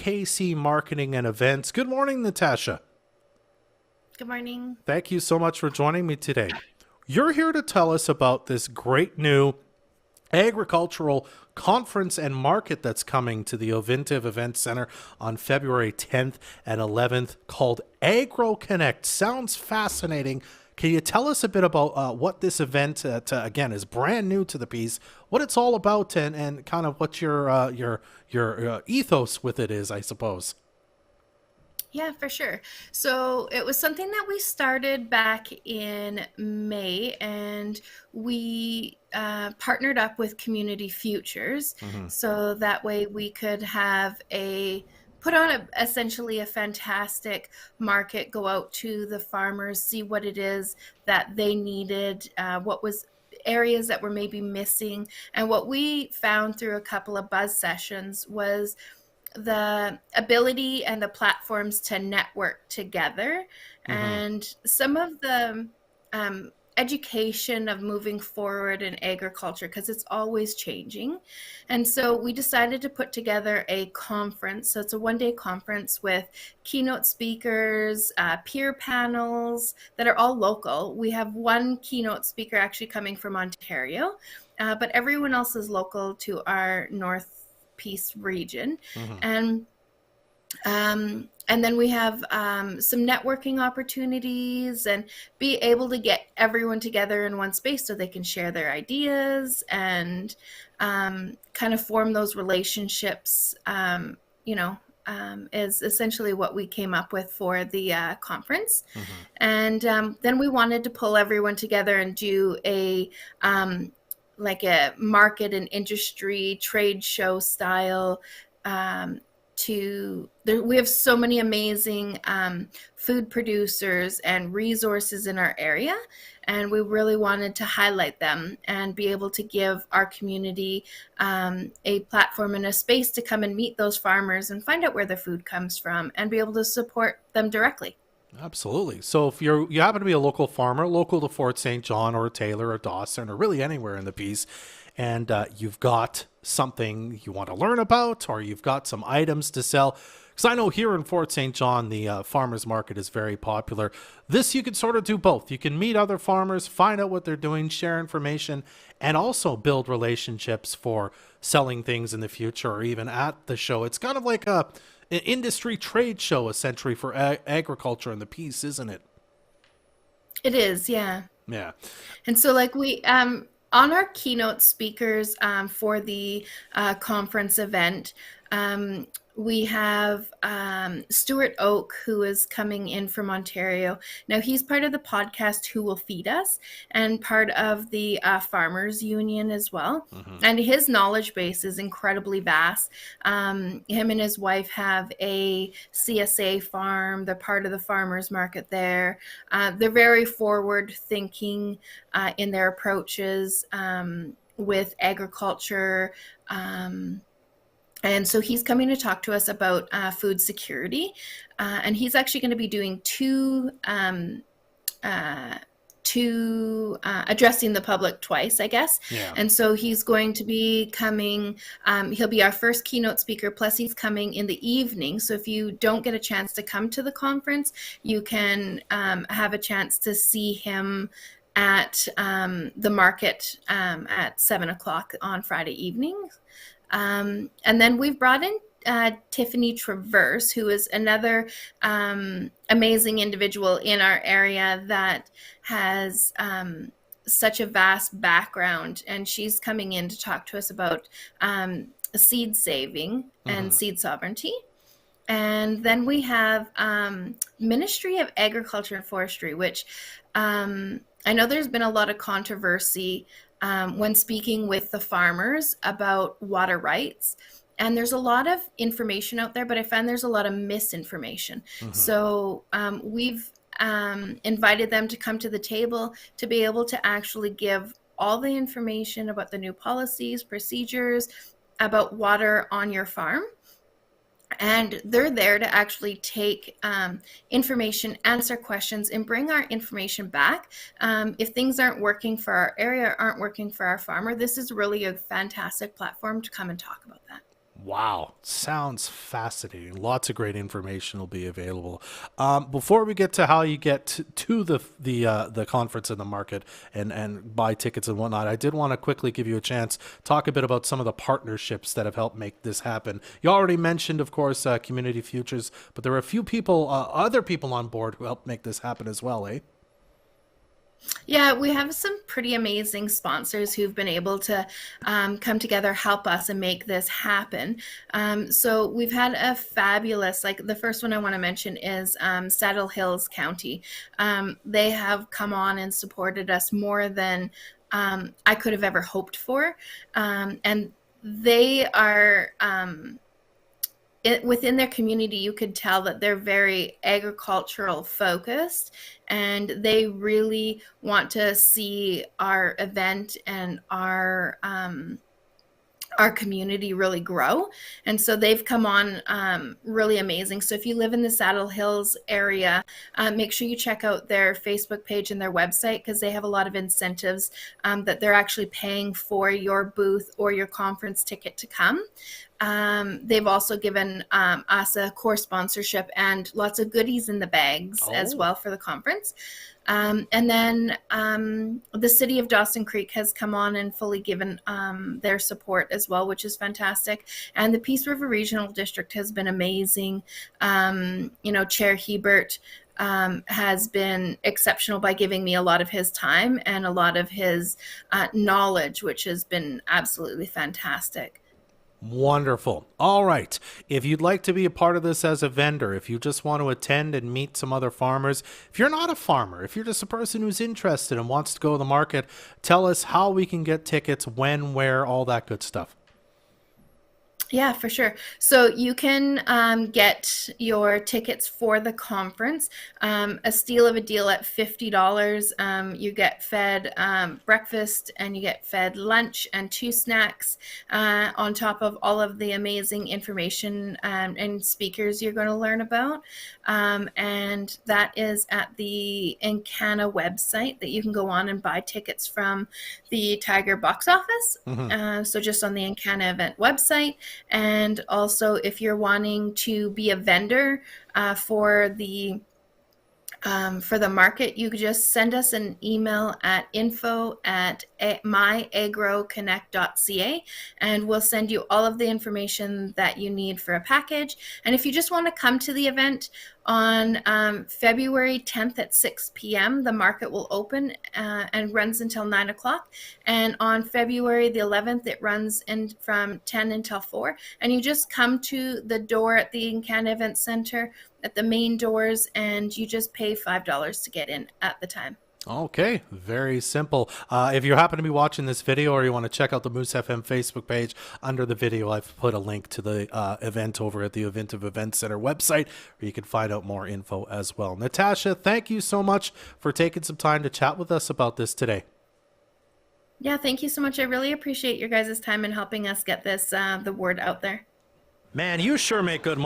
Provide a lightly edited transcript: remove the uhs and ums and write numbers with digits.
NKC Marketing and Events. Good morning, Natasha. Good morning. Thank you so much for joining me today. You're here to tell us about this great new agricultural conference and market that's coming to the Ovintiv Events Centre on February 10th and 11th called Agro Connect. Sounds fascinating. Can you tell us a bit about what this event, again, is brand new to the piece, what it's all about, and kind of what your ethos with it is, I suppose? Yeah, for sure. So it was something that we started back in May, and we partnered up with Community Futures, Hmm. so that way we could have put on essentially a fantastic market, go out to the farmers, see what it is that they needed, what was areas that were maybe missing. And what we found through a couple of buzz sessions was the ability and the platforms to network together, Hmm. and some of the education of moving forward in agriculture, because it's always changing. And so we decided to put together a conference. So it's a 1 day conference with keynote speakers, peer panels that are all local. We have one keynote speaker actually coming from Ontario, but everyone else is local to our North Peace region. Hmm. And and then we have some networking opportunities, and be able to get everyone together in one space so they can share their ideas and kind of form those relationships. Is essentially what we came up with for the conference. Hmm. And then we wanted to pull everyone together and do like a market and industry trade show style. um, we have so many amazing food producers and resources in our area, and we really wanted to highlight them and be able to give our community a platform and a space to come and meet those farmers and find out where their food comes from and be able to support them directly. Absolutely. So if you happen to be a local farmer, local to Fort St. John or Taylor or Dawson or really anywhere in the piece, and you've got something you want to learn about, or you've got some items to sell, because I know here in Fort St. John, the farmers market is very popular. This you can sort of do both. You can meet other farmers, find out what they're doing, share information, and also build relationships for selling things in the future or even at the show. It's kind of like an industry trade show, essentially, for agriculture in the piece, isn't it? It is, yeah. Yeah. And so, like, we on our keynote speakers for the conference event, um, we have Stuart Oak, who is coming in from Ontario. Now, he's part of the podcast Who Will Feed Us, and part of the Farmers Union as well. Hmm. And his knowledge base is incredibly vast. Him and his wife have a CSA farm. They're part of the farmers market there. They're very forward thinking in their approaches with agriculture. And so he's coming to talk to us about food security. And he's actually going to be doing uh, addressing the public twice, I guess. Yeah. And so he's going to be coming, he'll be our first keynote speaker, plus he's coming in the evening. So if you don't get a chance to come to the conference, you can have a chance to see him at the market at 7 o'clock on Friday evening. And then we've brought in Tiffany Traverse, who is another amazing individual in our area that has such a vast background. And she's coming in to talk to us about seed saving and Hmm. seed sovereignty. And then we have Ministry of Agriculture and Forestry, which I know there's been a lot of controversy when speaking with the farmers about water rights. And there's a lot of information out there, but I find there's a lot of misinformation. Hmm. So we've invited them to come to the table to be able to actually give all the information about the new policies, procedures, about water on your farm. And they're there to actually take information, answer questions, and bring our information back. If things aren't working for our area, aren't working for our farmer, this is really a fantastic platform to come and talk about that. Wow, sounds fascinating. Lots of great information will be available. Before we get to how you get to the conference and the market and buy tickets and whatnot, I did want to quickly give you a chance talk a bit about some of the partnerships that have helped make this happen. You already mentioned, of course, Community Futures, but there were a few people, other people on board who helped make this happen as well, eh? Yeah, we have some pretty amazing sponsors who've been able to come together, help us, and make this happen. So we've had a fabulous, like the first one I want to mention is Saddle Hills County. They have come on and supported us more than I could have ever hoped for. And they are within their community, you could tell that they're very agricultural focused, and they really want to see our event and our community really grow. And so they've come on really amazing. So if you live in the Saddle Hills area, make sure you check out their Facebook page and their website, because they have a lot of incentives that they're actually paying for your booth or your conference ticket to come. They've also given us a core sponsorship and lots of goodies in the bags as well for the conference. And then the city of Dawson Creek has come on and fully given their support as well, which is fantastic. And the Peace River Regional District has been amazing. Chair Hebert has been exceptional by giving me a lot of his time and a lot of his knowledge, which has been absolutely fantastic. Wonderful. All right. If you'd like to be a part of this as a vendor, if you just want to attend and meet some other farmers, if you're not a farmer, if you're just a person who's interested and wants to go to the market, tell us how we can get tickets, when, where, all that good stuff. Yeah, for sure. So you can get your tickets for the conference. A steal of a deal at $50. You get fed breakfast, and you get fed lunch and 2 snacks on top of all of the amazing information and speakers you're going to learn about. And that is at the Encana website that you can go on and buy tickets from the Tiger box office. So just on the Encana event website. And also, if you're wanting to be a vendor for the market, you could just send us an email at info@myagroconnect.ca, and we'll send you all of the information that you need for a package. And if you just want to come to the event on February 10th at 6 p.m., the market will open and runs until 9 o'clock. And on February the 11th, it runs from 10 until 4. And you just come to the door at the NKC Events Centre at the main doors, and you just pay $5 to get in at the time. Okay, very simple. If you happen to be watching this video or you want to check out the Moose FM Facebook page, under the video I've put a link to the event over at the Ovintiv Events Centre website, where you can find out more info as well. Natasha, thank you so much for taking some time to chat with us about this today. Yeah, thank you so much. I really appreciate your guys' time in helping us get this the word out there. Man, you sure make good money.